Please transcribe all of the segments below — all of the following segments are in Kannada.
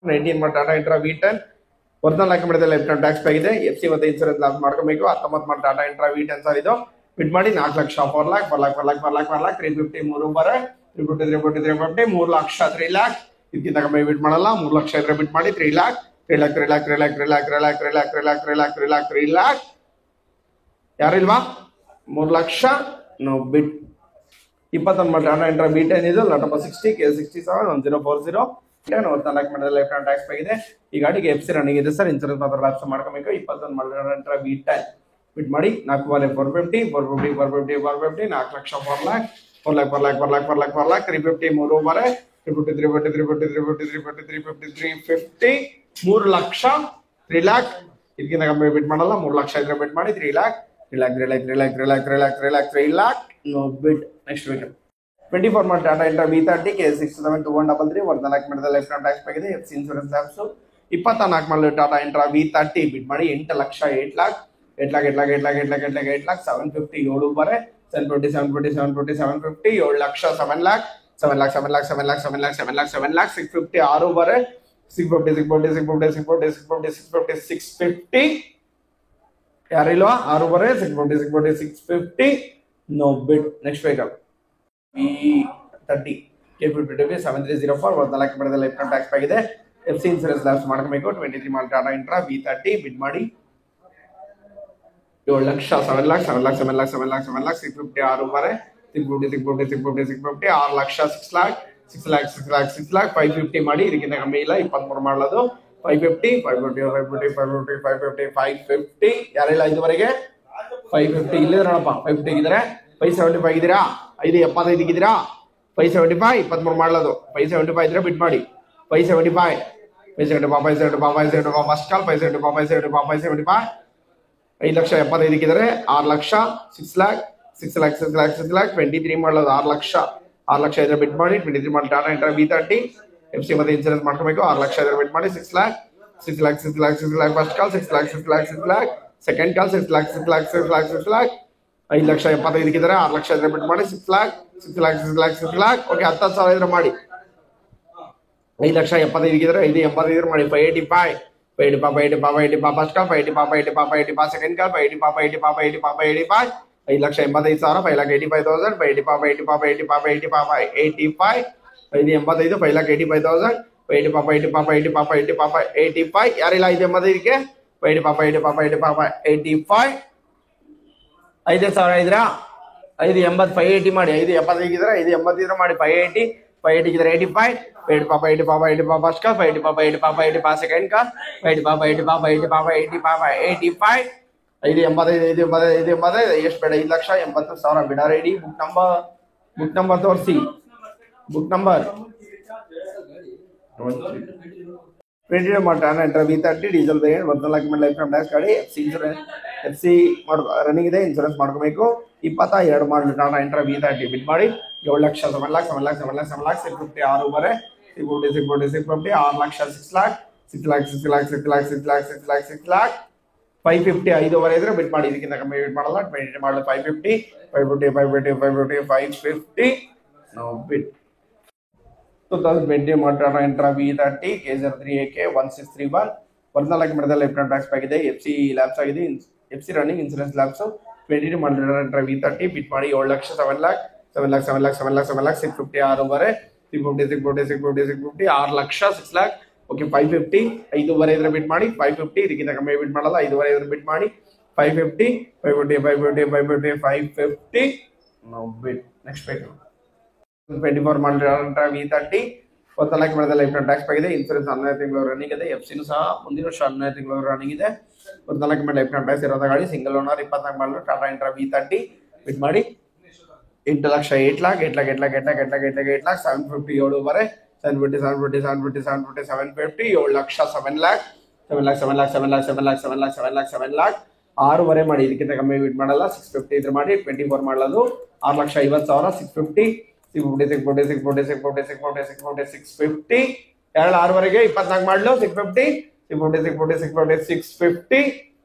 19 ಮಾಡಿ ಟಾಟಾ ಇಂಟ್ರಾ V10 ಒರಿಜಿನಲ್ ಹಾಕಿ ಮಾಡಿದ್ರೆ ಲೈಫ್ ಟೈಮ್ ಟ್ಯಾಕ್ಸ್ ಆಗಿದೆ. FC ಮತ್ತೆ ಇನ್ಸೂರೆನ್ಸ್ ಲಾಸ್ ಮಾಡ್ಕೋಬೇಕು. 19 ಮಾಡಿ ಟಾಟಾ ಇಂಟ್ರಾ V10 ಸರ್ ಇದು ಬಿಡ್ ಮಾಡಿ 4 ಲಕ್ಷ 4 ಲ್ಯಾಕ್ 350 3 ಬರೆ 350 3 ಲಕ್ಷ 3 ಲ್ಯಾಕ್ ಇದಕ್ಕಿಂತ ಕಮ್ಮಿ ಬಿಡ್ ಮಾಡಲ್ಲ. 3 ಲಕ್ಷ ಇದ್ರೆ ಬಿಡ್ ಮಾಡಿ 3 ಲ್ಯಾಕ್ 3 ಲ್ಯಾಕ್ 3 ಲ್ಯಾಕ್ 3 ಲ್ಯಾಕ್ 3 ಲ್ಯಾಕ್ 3 ಲ್ಯಾಕ್ 3 ಲ್ಯಾಕ್ 3 ಲ್ಯಾಕ್ 3 ಲ್ಯಾಕ್ 3 ಲ್ಯಾಕ್ 3 ಲ್ಯಾಕ್ ಯಾರಿಲ್ವಾ 3 ಲಕ್ಷ ನೋ ಬಿಡ್. 21 ಮಾಡಿ ಟಾಟಾ ಇಂಟ್ರಾ V10 ಇದು ಲಾಟ್ 60 K67 1040 14 ಮಾಡಿದ್ರೆ ಲೈಫ್ ಟೈಮ್ ಟ್ಯಾಕ್ಸ್ ಆಗಿದೆ. ಈ ಗಾಡಿಗೆ FC ರನ್ನಿಂಗ್ ಇದೆ ಸರ್. ಇನ್ಸೂರೆನ್ಸ್ ಮಾತ್ರ ಲಾಸ್ ಮಾಡ್ಕೋಬೇಕು. 21 ಮಾಡಿ ಟಾಟಾ ಇಂಟ್ರಾ V10 ಬಿಟ್ ಮಾಡಿ 4 ವಾಲೆ 450 4 ಲಕ್ಷ 4 ಲ್ಯಾಕ್ 350 3 ಬರೆ 350 3 ಲಕ್ಷ 3 ಲ್ಯಾಕ್ ಇದಕ್ಕಿಂತ ಕಮ್ಮಿ ಬಿಟ್ ಮಾಡಲ್ಲ. 3 ಲಕ್ಷ ಇದ್ರೆ ಬಿಟ್ ಮಾಡಿ 3 lakh 3 lakh 3 lakh 3 lakh 3 lakh 3 lakh 3 lakh 3 lakh no bid. Next week 24 ಮಾಡಿ ಟಾಟಾ ಇಂಟ್ರಾ V30 K67 2133 14 ಮಾಡಿದ್ರೆ ಲೈಫ್ ಟೈಮ್ ಟ್ಯಾಕ್ಸ್ ಆಗಿದೆ. FC ಇನ್ಸೂರೆನ್ಸ್ ಲ್ಯಾಬ್ಸ್ 24 ಮಾಡಿ ಟಾಟಾ ಇಂಟ್ರಾ V30 ಬಿಟ್ ಮಾಡಿ 8 ಲಕ್ಷ 8 ಲ್ಯಾಕ್ 750 7 ಬರೆ 750 7 ಲಕ್ಷ 7 ಲ್ಯಾಕ್ 650 6 ಬರೆ 650 ಯಾರಿಲ್ವಾ 6 ಬರೆ 650 no bid. Next vehicle V30 K52 7304 14 ಮಾಡಿದ್ರೆ ಲೈಫ್ ಟೈಮ್ ಟ್ಯಾಕ್ಸ್ ಆಗಿದೆ. FC ಇನ್ಸೂರೆನ್ಸ್ ಲ್ಯಾಬ್ಸ್ ಮಾಡ್ಕೋಬೇಕು. 23 ಮಾಡಿ ಟಾಟಾ ಇಂಟ್ರಾ V30 ಬಿಡ್ ಮಾಡಿ 7 ಲಕ್ಷ 7 ಲ್ಯಾಕ್ 650 6 ಬರೆ 650 6 ಲಕ್ಷ 6 ಲ್ಯಾಕ್ 550 ಮಾಡಿ ಇದಕ್ಕಿಂತ ಕಮ್ಮಿ ಇಲ್ಲ. 23 ಮಾಡಲದು 550 ಯಾರೆಲ್ಲ ಇದುವರೆಗೆ 550 ಇಲ್ಲಿದ್ರೆ ನೋಡಪ್ಪ 550 ಇದ್ರೆ 575 ಇದ್ದೀರಾ 575 ಇದ್ದೀರಾ 575 23 ಮಾಡಲದು 575 ಇದ್ರೆ ಬಿಟ್ ಮಾಡಿ 575 ಫಸ್ಟ್ ಕಾಲ್ 575 5 ಲಕ್ಷ 75 ಇದ್ರೆ 6 ಲಕ್ಷ 6 ಲ್ಯಾಕ್ 23 ಮಾಡಲದು 6 ಲಕ್ಷ ಇದ್ರೆ ಬಿಟ್ ಮಾಡಿ 23 ಮಾಡಿ ಟಾಟಾ ಇಂಟ್ರಾ V30 FC ಮತ್ತೆ ಇನ್ಸೂರೆನ್ಸ್ ಮಾಡ್ಕೋಬೇಕು. 6 ಲಕ್ಷ ಇದ್ರೆ ಬಿಟ್ ಮಾಡಿ 6 lac first call 6 lac second ಕಾಲ್ 6 ಲ್ಯಾಕ್ 5 ಲಕ್ಷ 75 ಇದ್ರೆ 6 ಲಕ್ಷ ಇದ್ರೆ ಬಿಟ್ ಮಾಡಿ 6 ಲ್ಯಾಕ್ ಓಕೆ 10,000 ಇದ್ರೆ ಮಾಡಿ 5 ಲಕ್ಷ 75 ಇದ್ರೆ 580 ಇದ್ರೆ ಮಾಡಿ 585 ಫಸ್ಟ್ ಕಾಲ್ 585 ಸೆಕೆಂಡ್ ಕಾಲ್ 585 5 ಲಕ್ಷ 85,000 5,85,000 585 585 5,85,000 585 ಯಾರಿಲ್ಲ 585ಕ್ಕೆ 585 5,000 ಇದ್ರಾ 580 580 ಮಾಡಿ 575 ಇದ್ರೆ 580 ಇದ್ರೆ ಮಾಡಿ 580 ಇದ್ರೆ 85 ಫಸ್ಟ್ ಕಾಲ್ 585 ಸೆಕೆಂಡ್ ಕಾಲ್ 585 585 ಎಷ್ಟು ಬೇಡ 5 ಲಕ್ಷ 80,000 ಬಿಡ ರೆಡಿ. ಬುಕ್ ನಂಬರ್ ತೋರಿಸಿ. ಬುಕ್ ನಂಬರ್ 22 ಮಾಡಿ Tata Intra V30 diesel variant 14 ಮಾಡಿ ಲೈಫ್ ಟೈಮ್ ಟ್ಯಾಕ್ಸ್ ಗಾಡಿ. FC ರನ್ನಿಂಗ್ ಇದೆ. ಇನ್ಸೂರೆನ್ಸ್ ಮಾಡ್ಕೋಬೇಕು. 22 ಮಾಡಿ ಟಾಟಾ ಇಂಟ್ರಾ V30 ಬಿಡ್ ಮಾಡಿ 7 ಲಕ್ಷ 7 ಲ್ಯಾಕ್ 650 6 ಬರೆ 650 6 ಲಕ್ಷ 6 ಲ್ಯಾಕ್ 550 5 ವರೆ ಇದ್ರೆ ಬಿಟ್ ಮಾಡಿ ಇದಕ್ಕಿಂತ ಕಮ್ಮಿ ಬಿಟ್ ಮಾಡಲ್ಲ. 20 ಮಾಡಲು 550 ನೋ ಬಿಟ್. 2020 ಮಾಡಿ ಟಾಟಾ ಇಂಟ್ರಾ V30 K03AK 1631 14 ಮಾಡಿದ್ರೆ ಲೈಫ್ ಟೈಮ್ ಟ್ಯಾಕ್ಸ್ ಆಗಿದೆ. FC ಲ್ಯಾಬ್ಸ್ ಆಗಿದೆ. FC ರನ್ನಿಂಗ್ ಇನ್ಸೂರೆನ್ಸ್ ಲ್ಯಾಬ್ಸ್ 22 ಮಾಡಿ ಟಾಟಾ ಇಂಟ್ರಾ V30 ಬಿಟ್ ಮಾಡಿ 7 ಲಕ್ಷ 7 ಲ್ಯಾಕ್ 650 6 ಬರೆ 650 6 ಲಕ್ಷ 6 ಲ್ಯಾಕ್ ಓಕೆ 550 5 ವರೆ ಇದ್ರೆ ಬಿಟ್ ಮಾಡಿ 550 ಇದಕ್ಕಿಂತ ಕಮ್ಮಿ ಬಿಟ್ ಮಾಡಲ್ಲ. 5 ವರೆ ಇದ್ರೆ ಬಿಟ್ ಮಾಡಿ 550 ನೋ ಬಿಟ್. ನೆಕ್ಸ್ಟ್ ಬೇಕು 24 ಮಾಡಿ ಟಾಟಾ V30 14 ಮಾಡಿದ್ರೆ ಲೈಫ್ ಟೈಮ್ ಟ್ಯಾಕ್ಸ್ ಆಗಿದೆ. ಇನ್ಸೂರೆನ್ಸ್ 12 ತಿಂಗಳು ರನ್ನಿಂಗ್ ಇದೆ. FCನೂ ಸಹ ಮುಂದಿನ ವರ್ಷ 12 ತಿಂಗಳು ರನ್ನಿಂಗ್ ಇದೆ. 14 ಮಾಡಿ ಲೈಫ್ ಟೈಮ್ ಟ್ಯಾಕ್ಸ್ ಇರೋದ ಗಾಡಿ ಸಿಂಗಲ್ ಓನರ್. 24 ಮಾಡಿದ್ರೆ ಟಾಟಾ ಇಂಟ್ರಾ V30 ಬಿಟ್ ಮಾಡಿ 8 ಲಕ್ಷ 8 ಲ್ಯಾಕ್ 750 7 ಬರೆ 750 7 ಲಕ್ಷ 7 ಲ್ಯಾಕ್ 7 ಲ್ಯಾಕ್ 6 ವರೆ ಮಾಡಿ ಇದಕ್ಕಿಂತ ಕಮ್ಮಿ ಬಿಟ್ ಮಾಡಲ್ಲ. 650 ಇದ್ರೆ ಮಾಡಿ 24 ಮಾಡಲದು 6 ಲಕ್ಷ 50,000 650 ಎರಡು 6 ವರೆಗೆ 24 ಮಾಡಲು 650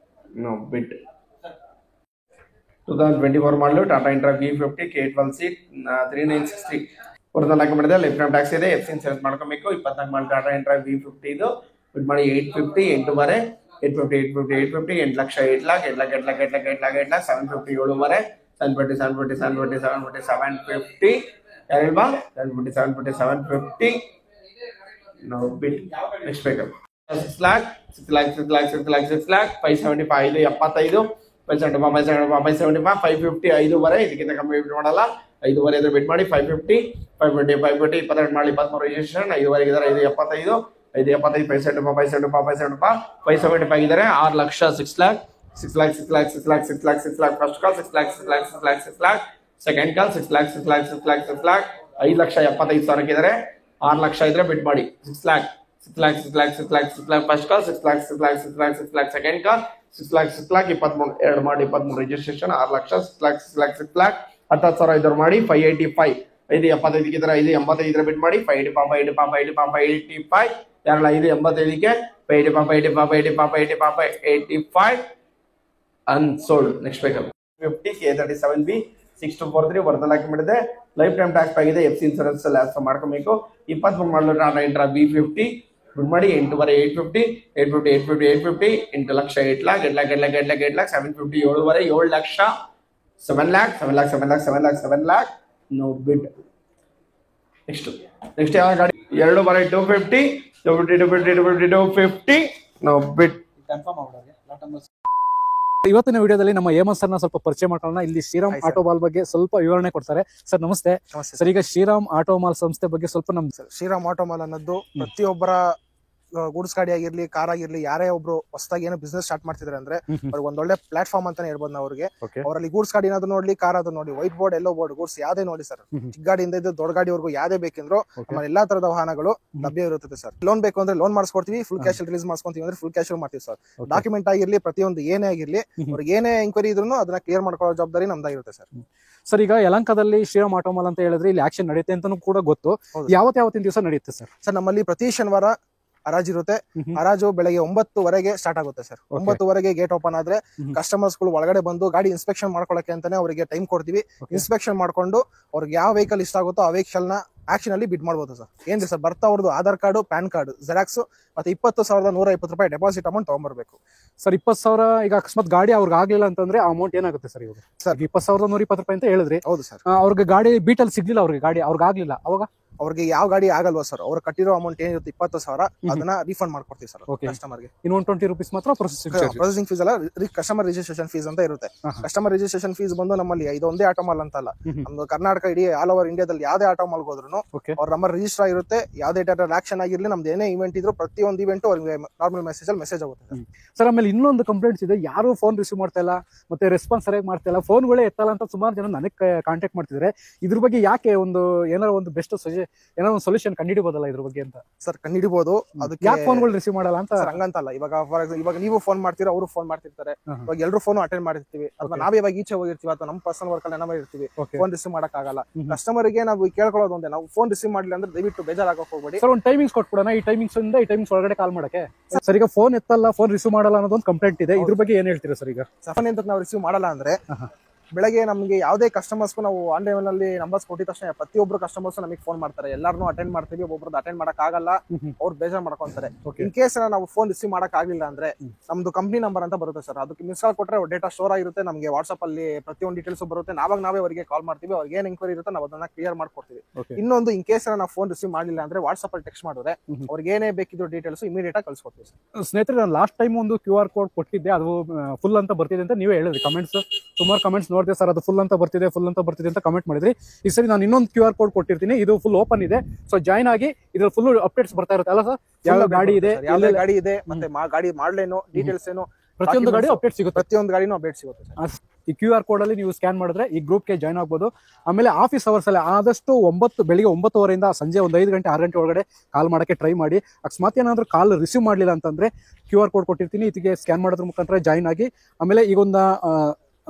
ನೋ ಬಿಟ್. 2024 ಮಾಡಲು Tata intra V50 K12C 3963 original ಹಾಕಿ ಮಾಡಿದ್ರೆ ಲೈಫ್ ಟೈಮ್ ಟ್ಯಾಕ್ಸ್ ಇದೆ. ಎಫ್ಸಿ ಇನ್ಸೂರೆನ್ಸ್ ಮಾಡ್ಕೊಬೇಕು. 24 ಮಾಡಿ ಟಾಟಾ ಇಂಟ್ರಾ V50 ಇದು ಬಿಡ್ ಮಾಡಿ 850 8 850 8 ಲಕ್ಷ 8 lock 8 lock 8 lock 8 lock 8 lock 8 lakh 750 7 750 ಯಾರಿಲ್ವಾ 750 ನಾವು ಬಿಡ್ ನೆಕ್ಸ್ಟ್ ಬೇಕು 6 ಲಾಕ್ 575 ಇದು 75 575 550 5 ಇದಕ್ಕಿಂತ ಕಮ್ಮಿ ಬಿಡ್ ಮಾಡಲ್ಲ. 5 ಇದ್ರೆ ಬಿಡ್ ಮಾಡಿ 550 22 ಮಾಡಿ 23 ರಿಜಿಸ್ಟ್ರೇಷನ್ 5 ಇದ್ದಾರೆ 575 575 ಇದ್ದಾರೆ 6 lakh 6 lock first call 6 lock second ಕಾಲ್ 6 ಲಾಕ್ 5 ಲಕ್ಷ 75 ಸಾವಿರಕ್ಕೆ ಇದ್ದಾರೆ 6 ಲಕ್ಷ ಇದ್ರೆ ಬಿಡ್ ಮಾಡಿ 6 lock first call 6 lock second ಕಾಲ್ 6 ಲಾಕ್ 23 ಮಾಡಿ 23 ರಿಜಿಸ್ಟ್ರೇಷನ್ 6 ಲಕ್ಷ 6 ಲಾಕ್ 10,000 ಇದ್ರು ಮಾಡಿ 585 575 ಇದ್ರೆ 585 ಇದ್ರೆ ಬಿಡ್ ಮಾಡಿ 585 ಯಾರಲ್ಲ 585ಕ್ಕೆ 585 ಅನ್ಸೋಲ್ಡ್. ನೆಕ್ಸ್ಟ್ ಬೇಕು 50 K37B 6243 ಒರಿಜಿನಲ್ ಹಾಕಿ ಮಾಡಿದೆ. ಲೈಫ್ ಟೈಮ್ ಟ್ಯಾಕ್ಸ್ ಆಗಿದೆ. ಎಫ್ಸಿ ಇನ್ಸೂರೆನ್ಸ್ ಲ್ಯಾಪ್ಸ್ ಮಾಡ್ಕೋಬೇಕು. 23 ಮಾಡಲು ಟಾಟಾ ಇಂಟ್ರಾ V50 ಬಿಡ್ ಮಾಡಿ 850 8 ಲಕ್ಷ 8 ಲಾಕ್ 750 7 ಲಕ್ಷ 7 ಲಾಕ್ ನೋ ಬಿಡ್. ನೆಕ್ಸ್ಟ್ ಯಾವ ಗಾಡಿ 2 250 ನೋ ಬಿಡ್. ಇವತ್ತಿನ ವಿಡಿಯೋದಲ್ಲಿ ನಮ್ಮ ಹೇಮಂತ್ ಸರ್ನ ಸ್ವಲ್ಪ ಪರಿಚಯ ಮಾಡ್ಕೊಳ್ಳೋಣ. ಇಲ್ಲಿ ಶ್ರೀರಾಮ್ ಆಟೋ ಮಾಲ್ ಬಗ್ಗೆ ಸ್ವಲ್ಪ ವಿವರಣೆ ಕೊಡ್ತಾರೆ. ಸರ್ ನಮಸ್ತೆ. ಸರ್ ಈಗ ಶ್ರೀರಾಮ್ ಆಟೋ ಮಾಲ್ ಸಂಸ್ಥೆ ಬಗ್ಗೆ ಸ್ವಲ್ಪ ನಮ್ಗೆ ಶ್ರೀರಾಮ್ ಆಟೋ ಮಾಲ್ ಅನ್ನೋದು ಪ್ರತಿಯೊಬ್ಬರ ಗೂಡ್ಸ್ ಗಾಡಿ ಆಗಿರ್ಲಿ ಕಾರ್ ಆಗಿರ್ಲಿ ಯಾರೇ ಒಬ್ರು ಹೊಸದಾಗಿ ಏನೋ ಬಿಸ್ನೆಸ್ ಸ್ಟಾರ್ಟ್ ಮಾಡ್ತಿದ್ರೆ ಅಂದ್ರೆ ಅವ್ರಿಗೆ ಒಂದೊಳ್ಳೆ ಪ್ಲಾಟ್ಫಾರ್ಮ್ ಅಂತಾನೆ ಹೇಳ್ಬೋದು ನಾವು ಅವ್ರಿಗೆ. ಅವರಲ್ಲಿ ಗೂಡ್ಸ್ ಗಾಡಿ ಏನಾದ್ರು ನೋಡ್ಲಿ ಕಾರ್ ಅದು ನೋಡಿ ವೈಟ್ ಬೋರ್ಡ್ ಎಲ್ಲೋ ಬೋರ್ಡ್ ಗೂಡ್ಸ್ ಯಾವ್ದೇ ನೋಡಿ ಸರ್ ಚಿಕ್ಕ ಗಾಡಿಯಿಂದ ಇದ್ದು ದೊಡ್ಡ ಗಾಡಿವರೆಗೂ ಯಾವ್ದೇ ಬೇಕೆಂದ್ರು ನಮ್ಮಲ್ಲಿ ಎಲ್ಲಾ ತರದ ವಾಹನಗಳು ಲಭ್ಯ ಇರುತ್ತದೆ ಸರ್. ಲೋನ್ ಬೇಕು ಅಂದ್ರೆ ಲೋನ್ ಮಾಡಿಸ್ಕೊಡ್ತೀವಿ. ಫುಲ್ ಕ್ಯಾಶ್ ರಿಲೀಸ್ ಮಾಡ್ಸ್ಕೊಂತೀವಿ ಅಂದ್ರೆ ಫುಲ್ ಕ್ಯಾಶ್ ಮಾಡ್ತೀವಿ ಸರ್. ಡಾಕ್ಯುಮೆಂಟ್ ಆಗಿರ್ಲಿ ಪ್ರತಿಯೊಂದು ಏನೇ ಆಗಿರ್ಲಿ ಅವ್ರಿಗೆ ಏನೇ ಎಂಕ್ವೈರಿ ಇದ್ರು ಅದನ್ನ ಕ್ಲಿಯರ್ ಮಾಡ್ಕೊಳ್ಳೋ ಜವಾಬ್ದಾರಿ ನಮ್ದಾಗಿರುತ್ತೆ ಸರ್. ಸರ್ ಈಗ ಯಲಹಂಕದಲ್ಲಿ ಶ್ರೀರಾಮ್ ಆಟೋ ಮಾಲ್ ಅಂತ ಹೇಳಿದ್ರೆ ಇಲ್ಲಿ ಆಕ್ಷನ್ ನಡೆಯುತ್ತೆ ಅಂತಾನು ಕೂಡ ಗೊತ್ತು. ಯಾವತ್ತಿನ ದಿವಸ ನಡೆಯುತ್ತೆ ಸರ್? ಸರ್ ನಮ್ಮಲ್ಲಿ ಪ್ರತಿ ಶನಿವಾರ ಹರಾಜು ಇರುತ್ತೆ. ಹರಾಜು ಬೆಳಗ್ಗೆ 9 ಸ್ಟಾರ್ಟ್ ಆಗುತ್ತೆ ಸರ್. 9 ಗೇಟ್ ಓಪನ್ ಆದ್ರೆ ಕಸ್ಟಮರ್ಸ್ ಗಳು ಒಳಗಡೆ ಬಂದು ಗಾಡಿ ಇನ್ಸ್ಪೆಕ್ಷನ್ ಮಾಡ್ಕೊಳಕ್ಕೆ ಅಂತಾನೆ ಅವರಿಗೆ ಟೈಮ್ ಕೊಡ್ತೀವಿ. ಇನ್ಸ್ಪೆಕ್ಷನ್ ಮಾಡ್ಕೊಂಡು ಅವ್ರಿಗೆ ಯಾವ ವೆಹಿಕಲ್ ಇಷ್ಟ ಆಗುತ್ತೋ ಆ ವೆಹಿಕಲ್ ನ ಆಕ್ಷನ್ ಅಲ್ಲಿ ಬಿಡ್ ಮಾಡಬಹುದು ಸರ್. ಏನ್ರಿ ಸರ್ ಬರ್ತಾ ಅವ್ರದ್ದು Aadhaar card PAN card xerox ಮತ್ತೆ 20,120 ರೂಪಾಯಿ ಡೆಪಾಸಿಟ್ ಅಮೌಂಟ್ ತಗೊಂಡ್ಬರ್ಬೇಕು ಸರ್. 20,000 ಈಗ ಅಕಸ್ಮಾತ್ ಗಾಡಿ ಅವ್ರಿಗೆ ಆಗ್ಲಿಲ್ಲ ಅಂತಂದ್ರೆ ಅಮೌಂಟ್ ಏನಾಗುತ್ತೆ ಸರ್? ಇವಾಗ ಸರ್ 20,120 ರೂಪಾಯಿ ಅಂತ ಹೇಳಿದ್ರಿ. ಹೌದು ಸರ್. ಅವ್ರಿಗೆ ಗಾಡಿ ಬೀಟಲ್ ಸಿಗ್ಲಿಲ್ಲ, ಅವ್ರಿಗೆ ಗಾಡಿ ಅವ್ರಿಗೆ ಆಗ್ಲಿಲ್ಲ, ಅವಾಗ ಅವ್ರಿಗೆ ಯಾವ ಗಾಡಿ ಆಗಲ್ವಾ ಸರ್ ಅವ್ರು ಕಟ್ಟಿರೋ ಅಮೌಂಟ್ ಏನಿರುತ್ತೆ 20,000 ಅದನ್ನ ರೀಫಂಡ್ ಮಾಡ್ಕೊಡ್ತೀವಿ ಸರ್ ಕಸ್ಟಮರ್ಗೆ. ಇನ್ನು 120 ರೂಪೀಸ್ ಮಾತ್ರ ಪ್ರೊಸೆಸಿಂಗ್ ಫೀಸ್ ಅಲ್ಲ, ಕಸ್ಟಮರ್ ರಿಜಿಸ್ಟ್ರೇಷನ್ ಫೀಸ್ ಅಂತ ಇರುತ್ತೆ. ಕಸ್ಟಮರ್ ರಿಜಿಸ್ಟ್ರೇಷನ್ ಫೀಸ್ ಬಂದು ನಮ್ಮಲ್ಲಿ ಇದೊಂದೇ ಆಟೋ ಮಾಲ್ ಅಂತಲ್ಲ, ನಮ್ದು ಕರ್ನಾಟಕ ಇಡೀ ಆಲ್ ಓವರ್ ಇಂಡಿಯಾದಲ್ಲಿ ಯಾವ್ದೇ ಆಟೋ ಮಾಲ್ ಹೋದ್ರು ಅವ್ರ ನಂಬರ್ ರಿಜಿಸ್ಟರ್ ಆಗಿರುತ್ತೆ. ಯಾವ್ದೇ ಡೇಟಾ ಆಕ್ಷನ್ ಆಗಿರ್ಲಿ ನಮ್ದು ಏನೇ ಇವೆಂಟ್ ಇದ್ರು ಪ್ರತಿಯೊಂದು ಇವೆಂಟ್ ಅವ್ರಿಗೆ ನಾರ್ಮಲ್ ಮೆಸೇಜ್ ಅಲ್ಲಿ ಮೆಸೇಜ್ ಆಗುತ್ತೆ ಸರ್. ಆಮೇಲೆ ಇನ್ನೊಂದು ಕಂಪ್ಲೇಂಟ್ಸ್ ಇದೆ, ಯಾರು ಫೋನ್ ರಿಸೀವ್ ಮಾಡ್ತಾ ಇಲ್ಲ ಮತ್ತೆ ರೆಸ್ಪಾನ್ಸ್ ಸರಿಯಾಗಿ ಮಾಡ್ತಾ ಇಲ್ಲ, ಫೋನ್ಗಳೇ ಎತ್ತಲ್ಲ ಅಂತ ಸುಮಾರು ಜನ ನನಗೆ ಕಾಂಟ್ಯಾಕ್ಟ್ ಮಾಡ್ತಿದ್ದಾರೆ. ಇದ್ರ ಬಗ್ಗೆ ಯಾಕೆ ಏನಾರ ಒಂದು ಬೆಸ್ಟ್ ಏನೋ ಒಂದು ಸೊಲ್ಯೂಷನ್ ಕಂಡಿಡಿಬೋದಲ್ಲ ಇದ್ರ ಬಗ್ಗೆ ಅಂತ? ಸರ್ ಕಂಡಿಡಿಬಹುದು. ಅದಕ್ಕೆ ಯಾಕೆ ಫೋನ್ಗಳು ರಿಸೀವ್ ಮಾಡಲ್ಲ ಅಂತ ಹಂಗಂತಲ್ಲ. ಇವಾಗ ನೀವು ಫೋನ್ ಮಾಡ್ತೀರಾ, ಅವರು ಫೋನ್ ಮಾಡ್ತಿರ್ತಾರೆ. ಇವಾಗ ಎಲ್ಲರೂ ಫೋನ್ ಅಟೆಂಡ್ ಮಾಡಿರ್ತೀವಿ. ಅಥವಾ ನಾವೇ ಇವಾಗ ಈಚೆ ಹೋಗಿರ್ತೀವಿ ಅಥವಾ ನಮ್ಮ ಪರ್ಸನಲ್ ವರ್ಕ್ ಅಲ್ಲಿ ಏನಾದ್ರು ಇರ್ತೀವಿ, ಫೋನ್ ರಿಸೀವ್ ಮಾಡಕ್ ಆಗಲ್ಲ. ಕಸ್ಟಮರ್ ಗೆ ನಾವು ಕೇಳ್ಕೊಳ್ಳೋದು ಒಂದೇ, ನಾವು ಫೋನ್ ರಿಸೀವ್ ಮಾಡಿಲ್ಲ ಅಂದ್ರೆ ದಯವಿಟ್ಟು ಬೇಜಾರಾಗಕ್ಕೆ ಹೋಗ್ಬೇಡಿ ಸರ್. ಒಂದು ಟೈಮಿಂಗ್ಸ್ ಕೊಟ್ಬಿಡೋಣ, ಈ ಟೈಮಿಂಗ್ಸ್ ಇಂದ ಈ ಟೈಮಿಂಗ್ಸ್ ಒಳಗಡೆ ಕಾಲ್ ಮಾಡಕ್ಕೆ. ಸರ್ ಈಗ ಫೋನ್ ಎತ್ತಲ್ಲ, ಫೋನ್ ರಿಸೀವ್ ಮಾಡಲ್ಲ ಅನ್ನೋದೊಂದು ಕಂಪ್ಲೇಂಟ್ ಇದೆ, ಇದ್ರ ಬಗ್ಗೆ ಏನ್ ಹೇಳ್ತೀರಾ ಸರ್? ಈಗ ಫೋನ್ ಅಂತ ನಾವು ರಿಸೀವ್ ಮಾಡಲ್ಲ ಅಂದ್ರೆ ಬೆಳಗ್ಗೆ ನಮಗೆ ಯಾವುದೇ ಕಸ್ಟಮರ್ಸ್ಗೂ ನಾವು ಆನ್ಲೈನ್ ನಲ್ಲಿ ನಂಬರ್ಸ್ ಕೊಟ್ಟಿದ ತಕ್ಷಣ ಪ್ರತಿಯೊಬ್ಬರು ಕಸ್ಟಮರ್ಸ್ ನಮಗೆ ಫೋನ್ ಮಾಡ್ತಾರೆ. ಎಲ್ಲಾರನ್ನೂ ಅಟೆಂಡ್ ಮಾಡ್ತೀವಿ, ಒಬ್ಬೊಬ್ರದ್ದು ಅಟೆಂಡ್ ಮಾಡಕ್ ಆಗಲ್ಲ, ಅವ್ರು ಬೇಜಾರ್ ಮಾಡ್ಕೊಂತಾರೆ. ಇನ್ ಕೇಸ್ ನಾವು ಫೋನ್ ರಿಸೀವ್ ಮಾಡಕ್ ಆಗ್ಲಿಲ್ಲ ಅಂದ್ರೆ ನಮ್ದು ಕಂಪ್ನಿ ನಂಬರ್ ಅಂತ ಬರುತ್ತೆ ಸರ್, ಅದಕ್ಕೆ ಮಿಸ್ ಕಾಲ್ ಕೊಟ್ರೆ ಡೇಟಾ ಸ್ಟೋರ್ ಆಗಿರುತ್ತೆ. ನಮಗೆ ವಾಟ್ಸ್ಆಪ್ ಅಲ್ಲಿ ಪ್ರತಿಯೊಂದು ಡೀಟೇಲ್ಸ್ ಬರುತ್ತೆ. ನಾವೇ ಅವರಿಗೆ ಕಾಲ್ ಮಾಡ್ತೀವಿ, ಅವ್ರಿಗೆ ಏನ್ ಎಂಕ್ವೈರಿ ಇರುತ್ತೆ ನಾವು ಅದನ್ನ ಕ್ಲಿಯರ್ ಮಾಡ್ಕೊಡ್ತೀವಿ. ಇನ್ನೊಂದು ಇನ್ ಕೇಸ್ ನಾವು ಫೋನ್ ರಿಸೀವ್ ಮಾಡಿಲ್ಲ ಅಂದ್ರೆ ವಾಟ್ಸ್ಆಪ್ ಅಲ್ಲಿ ಟೆಕ್ಸ್ಟ್ ಮಾಡಿದ್ರೆ ಅವ್ರಿಗೆ ಏನೇ ಬೇಕಿದ್ರು ಡೀಟೇಲ್ಸ್ ಇಮಿಡಿಯೇಟ್ ಆಗಿ ಕಳ್ಸಿಕೊಡ್ತೀವಿ ಸರ್. ಸ್ನೇಹಿತರೆ, ನಾನು ಲಾಸ್ಟ್ ಟೈಮ್ ಒಂದು QR ಕೋಡ್ ಕೊಟ್ಟಿದ್ದೆ, ಅದು ಫುಲ್ ಅಂತ ಬರ್ತಿದೆ ಅಂತ ನೀವೇ ಹೇಳಿದ್ರಿ. ಕಮೆಂಟ್ಸ್ ಸುಮಾರು ಕಮೆಂಟ್ಸ್ ನೋಡಿದೆ ಸರ್, ಅದು ಫುಲ್ ಅಂತ ಬರ್ತಿದೆ ಅಂತ ಕಮೆಂಟ್ ಮಾಡಿದ್ರಿ. ಈ ಸರಿ ನಾನು ಇನ್ನೊಂದು QR ಕೋಡ್ ಕೊಟ್ಟಿರ್ತೀನಿ, ಇದು ಫುಲ್ ಓಪನ್ ಇದೆ. ಸೊ ಜಾಯ್ನ್ ಆಗಿ ಇದ್ರ ಫುಲ್ ಅಪ್ಡೇಟ್ಸ್ ಬರ್ತಾ ಇರುತ್ತೆ ಅಲ್ಲ ಸರ್? ಯಾವ ಗಾಡಿ ಇದೆ, ಯಾವ ಗಾಡಿ ಇದೆ, ಮತ್ತೆ ಗಾಡಿ ಮಾಡ್ಲೇನು ಡೀಟೇಲ್ಸ್ ಏನು ಪ್ರತಿಯೊಂದು ಗಾಡಿ ಅಪ್ಡೇಟ್ ಸಿಗುತ್ತೆ. ಪ್ರತಿಯೊಂದು ಗಾಡಿನೂ ಅಪ್ಡೇಟ್ ಸಿಗುತ್ತೆ. ಈ QR ಕೋಡ್ ಅಲ್ಲಿ ನೀವು ಸ್ಕ್ಯಾನ್ ಮಾಡಿದ್ರೆ ಈ ಗ್ರೂಪ್ಗೆ ಜಾಯ್ನ್ ಆಗ್ಬೋದು. ಆಮೇಲೆ ಆಫೀಸ್ ಅವರ್ಸ್ ಅಲ್ಲಿ ಆದಷ್ಟು ಬೆಳಿಗ್ಗೆ 9:30 ಸಂಜೆ ಒಂದು 5 ಗಂಟೆ 6 ಗಂಟೆ ಒಳಗಡೆ ಕಾಲ್ ಮಾಡಕ್ಕೆ ಟ್ರೈ ಮಾಡಿ. ಅಕಸ್ಮಾತ್ ಏನಾದ್ರು ಕಾಲ್ ರಿಸೀವ್ ಮಾಡಲಿಲ್ಲ ಅಂತಂದ್ರೆ QR ಕೋಡ್ ಕೊಟ್ಟಿರ್ತೀನಿ, ಇದಕ್ಕೆ ಸ್ಕ್ಯಾನ್ ಮಾಡೋದ್ರ ಮುಖಾಂತರ ಜಾಯ್ನ್ ಆಗಿ. ಆಮೇಲೆ ಈಗ ಒಂದು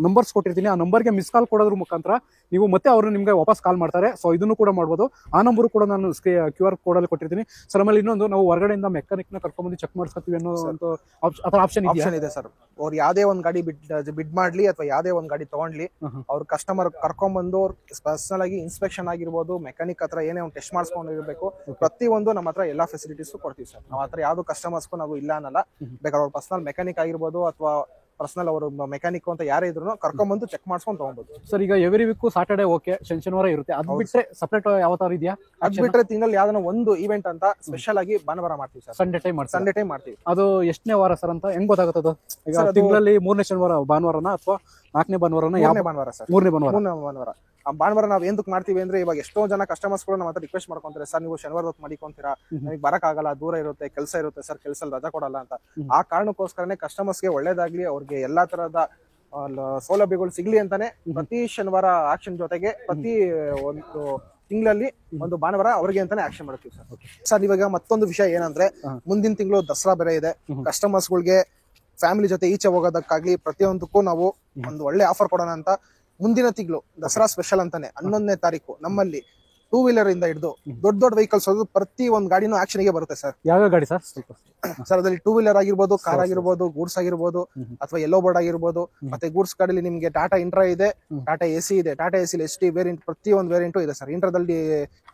ನಂಬರ್ಸ್ ಕೊಟ್ಟಿರ್ತೀನಿ, ಆ ನಂಬರ್ಗೆ ಮಿಸ್ ಕಾಲ್ ಕೊಡೋದ್ರ ಮುಖಾಂತರ ನೀವು ಮತ್ತೆ ಅವರು ನಿಮಗೆ ವಾಪಸ್ ಕಾಲ್ ಮಾಡ್ತಾರೆ. ಸೊ ಇದನ್ನು ಕೂಡ ಮಾಡ್ಬೋದು. ಆ ನಂಬರ್ ಕೂಡ ನಾನು QR ಕೋಡಲ್ಲಿ ಕೊಟ್ಟಿರ್ತೀನಿ ಸರ್. ಆಮೇಲೆ ಇನ್ನೊಂದು, ನಾವು ಹೊರಗಡೆಯಿಂದ ಮೆಕ್ಯಾನಿಕ್ನ ಕರ್ಕೊಂಡ್ಬಂದು ಚೆಕ್ ಮಾಡಿಸ್ಕೊತೀವಿ ಅನ್ನೋ ಒಂದು ಆಪ್ಷನ್ ಇದೆ ಸರ್. ಅವ್ರು ಯಾವ್ದೇ ಒಂದ್ ಗಾಡಿ ಬಿಡ್ ಮಾಡ್ಲಿ ಅಥವಾ ಯಾವ್ದೇ ಒಂದ್ ಗಾಡಿ ತಗೊಂಡ್ಲಿ, ಅವ್ರ ಕಸ್ಟಮರ್ ಕರ್ಕೊಂಡ್ಬಂದು ಪರ್ಸನಲ್ ಆಗಿ ಇನ್ಸ್ಪೆಕ್ಷನ್ ಆಗಿರ್ಬೋದು, ಮೆಕ್ಯಾನಿಕ್ ಹತ್ರ ಏನೇ ಒಂದು ಟೆಸ್ಟ್ ಮಾಡಿಸ್ಕೊಂಡಿರ್ಬೇಕು, ಪ್ರತಿಯೊಂದು ನಮ್ಮ ಹತ್ರ ಎಲ್ಲಾ ಫೆಸಿಲಿಟೀಸ್ ಕೊಡ್ತೀವಿ ಸರ್. ನಾವು ಹತ್ರ ಯಾವ್ದು ಕಸ್ಟಮರ್ಸ್ಗೂ ನಾವು ಇಲ್ಲ ಅನ್ನಲ್ಲ. ಬೇಕಾದ್ರೆ ಅವ್ರ ಪರ್ಸನಲ್ ಮೆಕ್ಯಾನಿಕ್ ಆಗಿರ್ಬೋದು ಅಥವಾ ಪರ್ಸನಲ್ ಅವರು ಮೆಕ್ಯಾನಿಕ್ ಅಂತ ಯಾರೇ ಇದ್ರು ಕರ್ಕೊಂಡ್ಬಂದು ಚೆಕ್ ಮಾಡ್ಸ್ಕೊಂಡು ತಗೊಬಹುದು ಸರ್. ಈಗ ಎವ್ರಿ ವೀಕ್ ಸಾಟರ್ಡೆ ಓಕೆ, ಶನಿವಾರ ಇರುತ್ತೆ. ಅದ್ ಬಿಟ್ರೆ ಸಪರೇಟ್ ಯಾವ ತರ ಇದೆಯಾ? ಅದ್ ಬಿಟ್ರೆ ತಿಂಗಳಲ್ಲಿ ಯಾವ್ದಾನ ಒಂದು ಇವೆಂಟ್ ಅಂತ ಸ್ಪೆಷಲ್ ಆಗಿ ಭಾನುವಾರ ಮಾಡ್ತೀವಿ ಸರ್. ಸಂಡೇ ಟೈಮ್ ಮಾಡ್ತೀವಿ. ಅದು ಎಷ್ಟನೇ ವಾರ ಸರ್ ಅಂತ ಹೆಂಗ್ ಗೊತ್ತಾಗುತ್ತದು? ಈಗ ತಿಂಗಳಲ್ಲಿ 3ನೇ ಶನಿವಾರ ಭಾನುವಾರನ ಅಥವಾ 4ನೇ ಭಾನುವಾರನ? ಭಾನುವಾರ ಸರ್. 3ನೇ ಭಾನುವಾರ. ಆ ಭಾನುವಾರ ನಾವ್ ಎಂದಕ್ಕೆ ಮಾಡ್ತೀವಿ ಅಂದ್ರೆ, ಇವಾಗ ಎಷ್ಟೋ ಜನ ಕಸ್ಟಮರ್ಸ್ ಕೂಡ ನಮ್ಮ ಹತ್ರ ರಿಕ್ವೆಸ್ಟ್ ಮಾಡ್ಕೊಂತಾರೆ, ಸರ್ ನೀವು ಶನಿವಾರ ಹೊತ್ತು ಮಾಡಿಕೊಂತೀರಾ, ನನಗೆ ಬರಕ್ ಆಗಲ್ಲ, ದೂರ ಇರುತ್ತೆ, ಕೆಲಸ ಇರುತ್ತೆ ಸರ್, ಕೆಲಸದಲ್ಲಿ ರಜಾ ಕೊಡಲ್ಲ ಅಂತ. ಆ ಕಾರಣಕ್ಕೋಸ್ಕರನೇ ಕಸ್ಟಮರ್ಸ್ಗೆ ಒಳ್ಳೇದಾಗ್ಲಿ, ಅವ್ರಿಗೆ ಎಲ್ಲಾ ತರದ ಸೌಲಭ್ಯಗಳು ಸಿಗ್ಲಿ ಅಂತಾನೆ ಪ್ರತಿ ಶನಿವಾರ ಆಕ್ಷನ್ ಜೊತೆಗೆ ಪ್ರತಿ ಒಂದು ತಿಂಗಳಲ್ಲಿ ಒಂದು ಭಾನುವಾರ ಅವ್ರಿಗೆ ಅಂತಾನೆ ಆಕ್ಷನ್ ಮಾಡ್ತೀವಿ ಸರ್. ಸರ್ ಇವಾಗ ಮತ್ತೊಂದು ವಿಷಯ ಏನಂದ್ರೆ, ಮುಂದಿನ ತಿಂಗಳು ದಸರಾ ಬೇರೆ ಇದೆ. ಕಸ್ಟಮರ್ಸ್ಗಳಿಗೆ ಫ್ಯಾಮಿಲಿ ಜೊತೆ ಈಚೆ ಹೋಗೋದಕ್ಕಾಗ್ಲಿ ಪ್ರತಿಯೊಂದಕ್ಕೂ ನಾವು ಒಂದು ಒಳ್ಳೆ ಆಫರ್ ಕೊಡೋಣ ಅಂತ ಮುಂದಿನ ತಿಂಗಳು ದಸರಾ ಸ್ಪೆಷಲ್ ಅಂತಾನೆ 11ನೇ ತಾರೀಕು ನಮ್ಮಲ್ಲಿ 2 ವೀಲರ್ ಇಂದ ಹಿಡಿದು ದೊಡ್ಡ ವೆಹಿಕಲ್ಸ್ ಪ್ರತಿ ಒಂದು ಗಾಡಿನೂ ಆಕ್ಷನ್ ಗೆ ಬರುತ್ತೆ ಸರ್. ಯಾವ ಗಾಡಿ ಸರ್? ಸರ್ ಅದ್ರಲ್ಲಿ 2 ವೀಲರ್ ಆಗಿರ್ಬೋದು, ಕಾರ್ ಆಗಿರ್ಬೋದು, ಗೂಡ್ಸ್ ಆಗಿರ್ಬೋದು, ಅಥವಾ ಯೆಲ್ಲೋ ಬೋರ್ಡ್ ಆಗಿರ್ಬೋದು. ಮತ್ತೆ ಗೂಡ್ಸ್ ಗಾಡಿಲಿ ನಿಮ್ಗೆ ಟಾಟಾ ಇಂಟ್ರಾ ಇದೆ, ಟಾಟಾ ಎಸಿ ಇದೆ, ಟಾಟಾ ಎಸಿ ST ವೇರಿಯಂಟ್ ಪ್ರತಿಯೊಂದು ವೇರಿಯಂಟು ಇದೆ ಸರ್. ಇಂಟ್ರಾದಲ್ಲಿ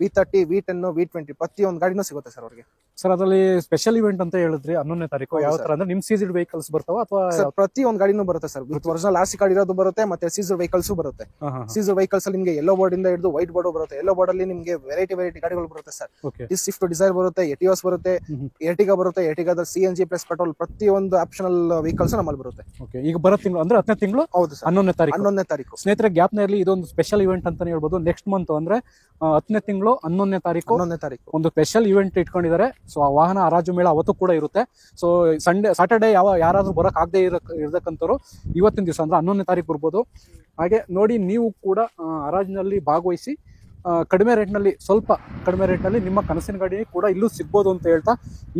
V30, V10, V20 ಪ್ರತಿಯೊಂದು ಗಾಡಿನೂ ಸಿಗುತ್ತೆ ಸರ್ ಅವ್ರಿಗೆ. ಸರ್ ಅದರಲ್ಲಿ ಸ್ಪೆಷಲ್ ಇವೆಂಟ್ ಅಂತ ಹೇಳಿದ್ರಿ 11ನೇ ತಾರೀಕು. ಯಾವ ತರ ಅಂದ್ರೆ ನಿಮ್ ಸೀಸರ್ಡ್ ವೆಹಿಕಲ್ಸ್ ಬರ್ತಾವ ಅಥವಾ ಪ್ರತಿಯೊಂದು ಗಾಡಿನೂ ಬರುತ್ತೆ sir. With original RC card ಇರೋದು ಬರುತ್ತೆ, ಮತ್ತೆ ಸೀಸರ್ ವೆಹಿಕಲ್ಸ್ ಬರುತ್ತೆ. ಸೀಸರ್ ವೆಹಿಕಲ್ಸ್ ಅಲ್ಲಿ ನಿಮ್ಗೆ ಯೆಲ್ಲೋ ಬೋರ್ಡ್ ಇಂದ ಹಿಡಿದು ವೈಟ್ ಬೋರ್ಡ್ ಬರುತ್ತೆ. ಯೆಲ್ಲೋ ಬೋರ್ಡ್ ಅಲ್ಲಿ ನಿಮ್ಗೆ ವೆರೈಟಿ ಗಾಡಿಗಳು ಬರುತ್ತೆ ಸರ್. ಸ್ವಿಫ್ಟ್ ಡಿಸೈರ್ ಬರುತ್ತೆ, ಎಟಿಯೋಸ್ ಬರುತ್ತೆ, ಎರ್ಟಿಗಾ ಬರುತ್ತೆ, ಎರ್ಟಿಗಾದ CNG ಪ್ಲಸ್ ಪೆಟ್ರೋಲ್ ಪ್ರತಿಯೊಂದು ಆಪ್ಷನಲ್ ವೆಹಿಕಲ್ಸ್ ನಮ್ಮಲ್ಲಿ ಬರುತ್ತೆ. ಈಗ ಬರೋ ತಿಂಗಳು ಅಂದ್ರೆ 10ನೇ ತಿಂಗಳು. ಹೌದು ಸರ್, 11ನೇ ತಾರೀಕು. ಸ್ನೇಹಿತರೆ ಗ್ಯಾಪ್ ನಲ್ಲಿ ಇದೊಂದು ಸ್ಪೆಷಲ್ ಇವೆಂಟ್ ಅಂತಾನೆ ಹೇಳ್ಬೋದು. ನೆಕ್ಸ್ಟ್ ಮಂತ್ ಅಂದ್ರೆ 10ನೇ ತಿಂಗಳು 11ನೇ ತಾರೀಕು ಒಂದು ಸ್ಪೆಷಲ್ ಇವೆಂಟ್ ಇಟ್ಕೊಂಡಿದ್ದಾರೆ. ಸೊ ಆ ವಾಹನ ಹರಾಜು ಮೇಳ ಅವತ್ತು ಕೂಡ ಇರುತ್ತೆ. ಸೊ ಸಾಟರ್ಡೆ ಯಾರಾದ್ರೂ ಬರಕ್ ಆಗದೆ ಇರತಕ್ಕಂಥವ್ರು ಇವತ್ತಿನ ದಿವಸ ಅಂದ್ರೆ 11ನೇ ತಾರೀಕು ಬರ್ಬೋದು. ಹಾಗೆ ನೋಡಿ, ನೀವು ಕೂಡ ಹರಾಜಿನಲ್ಲಿ ಭಾಗವಹಿಸಿ ಕಡಿಮೆ ರೇಟ್ನಲ್ಲಿ, ಸ್ವಲ್ಪ ಕಡಿಮೆ ರೇಟ್ನಲ್ಲಿ ನಿಮ್ಮ ಕನಸಿನ ಗಾಡಿ ಕೂಡ ಇಲ್ಲೂ ಸಿಗ್ಬೋದು ಅಂತ ಹೇಳ್ತಾ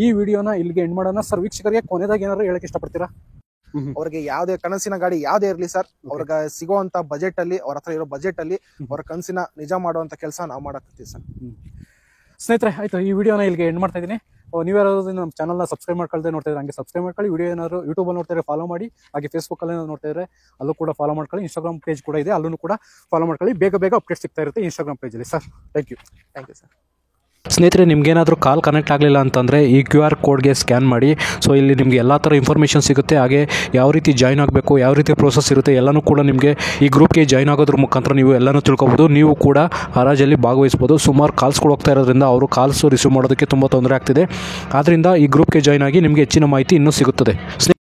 ಈ ವಿಡಿಯೋನ ಇಲ್ಲಿಗೆ ಎಂಡ್ ಮಾಡೋಣ ಸರ್. ವೀಕ್ಷಕರಿಗೆ ಕೊನೆದಾಗ ಏನಾದ್ರು ಹೇಳಕ್ ಇಷ್ಟಪಡ್ತೀರಾ? ಅವ್ರಿಗೆ ಯಾವ್ದೇ ಕನಸಿನ ಗಾಡಿ ಯಾವ್ದೇ ಇರ್ಲಿ ಸರ್, ಅವ್ರಿಗೆ ಸಿಗುವಂತ ಬಜೆಟ್ ಅಲ್ಲಿ, ಅವ್ರ ಹತ್ರ ಇರೋ ಬಜೆಟ್ ಅಲ್ಲಿ ಅವ್ರ ಕನಸಿನ ನಿಜ ಮಾಡುವಂತ ಕೆಲಸ ನಾವು ಮಾಡಕತ್ತೀವಿ ಸರ್. ಸ್ನೇಹಿತರೆ ಆಯ್ತು, ಈ ವಿಡಿಯೋನ ಇಲ್ಲಿಗೆ ಎಂಡ್ ಮಾಡ್ತಾ ಇದೀನಿ. ನೀವ್ಯಾರಾದ್ರೂ ನಮ್ಮ ಚಾನಲ್ನ ಸಬ್ಸ್ಕ್ರೈಬ್ ಮಾಡ್ಕೊಳ್ದೆ ನೋಡ್ತಾ ಇದ್ರೆ ಹಂಗೆ ಸಬ್ಸ್ಕ್ರೈಬ್ ಮಾಡ್ಕೊಳ್ಳಿ. ವಿಡಿಯೋ ಏನಾದ್ರು ಯೂಟ್ಯೂಬಲ್ಲಿ ನೋಡ್ತಾ ಇದ್ರೆ ಫಾಲೋ ಮಾಡಿ. ಹಾಗೆ ಫೇಸ್ಬುಕ್ಕಲ್ಲಿ ನೋಡ್ತಾ ಇದ್ರೆ ಅಲ್ಲೂ ಕೂಡ ಫಾಲೋ ಮಾಡ್ಕೊಳ್ಳಿ. ಇನ್ಸ್ಟಾಗ್ರಾಮ್ ಪೇಜ್ ಕೂಡ ಇದೆ, ಅಲ್ಲೂ ಕೂಡ ಫಾಲೋ ಮಾಡ್ಕೊಳ್ಳಿ. ಬೇಗ ಅಪ್ಡೇಟ್ ಸಿಗ್ತಾ ಇರುತ್ತೆ ಇನ್ಸ್ಟಾಗ್ರಾಮ್ ಪೇಜಲ್ಲಿ ಸರ್. Thank you sir. ಸ್ನೇಹಿತರೆ ನಿಮ್ಗೇನಾದರೂ ಕಾಲ್ ಕನೆಕ್ಟ್ ಆಗಲಿಲ್ಲ ಅಂತಂದರೆ ಈ QR ಕೋಡ್ಗೆ ಸ್ಕ್ಯಾನ್ ಮಾಡಿ. ಸೊ ಇಲ್ಲಿ ನಿಮಗೆ ಎಲ್ಲ ಥರ ಇನ್ಫಾರ್ಮೇಷನ್ ಸಿಗುತ್ತೆ. ಹಾಗೆ ಯಾವ ರೀತಿ ಜಾಯ್ನ್ ಆಗಬೇಕು, ಯಾವ ರೀತಿ ಪ್ರೋಸೆಸ್ ಇರುತ್ತೆ ಎಲ್ಲನೂ ಕೂಡ ನಿಮಗೆ ಈ ಗ್ರೂಪ್ಗೆ ಜಾಯ್ನ್ ಆಗೋದ್ರ ಮುಖಾಂತರ ನೀವು ಎಲ್ಲನೂ ತಿಳ್ಕೊಬೋದು. ನೀವು ಕೂಡ ಹರಾಜಲ್ಲಿ ಭಾಗವಹಿಸ್ಬೋದು. ಸುಮಾರು ಕಾಲ್ಸ್ಗಳು ಹೋಗ್ತಾ ಇರೋದ್ರಿಂದ ಅವರು ಕಾಲ್ಸು ರಿಸೀವ್ ಮಾಡೋದಕ್ಕೆ ತುಂಬ ತೊಂದರೆ ಆಗ್ತಿದೆ. ಆದ್ದರಿಂದ ಈ ಗ್ರೂಪ್ಗೆ ಜಾಯ್ನ್ ಆಗಿ ನಿಮಗೆ ಹೆಚ್ಚಿನ ಮಾಹಿತಿ ಇನ್ನೂ ಸಿಗುತ್ತದೆ.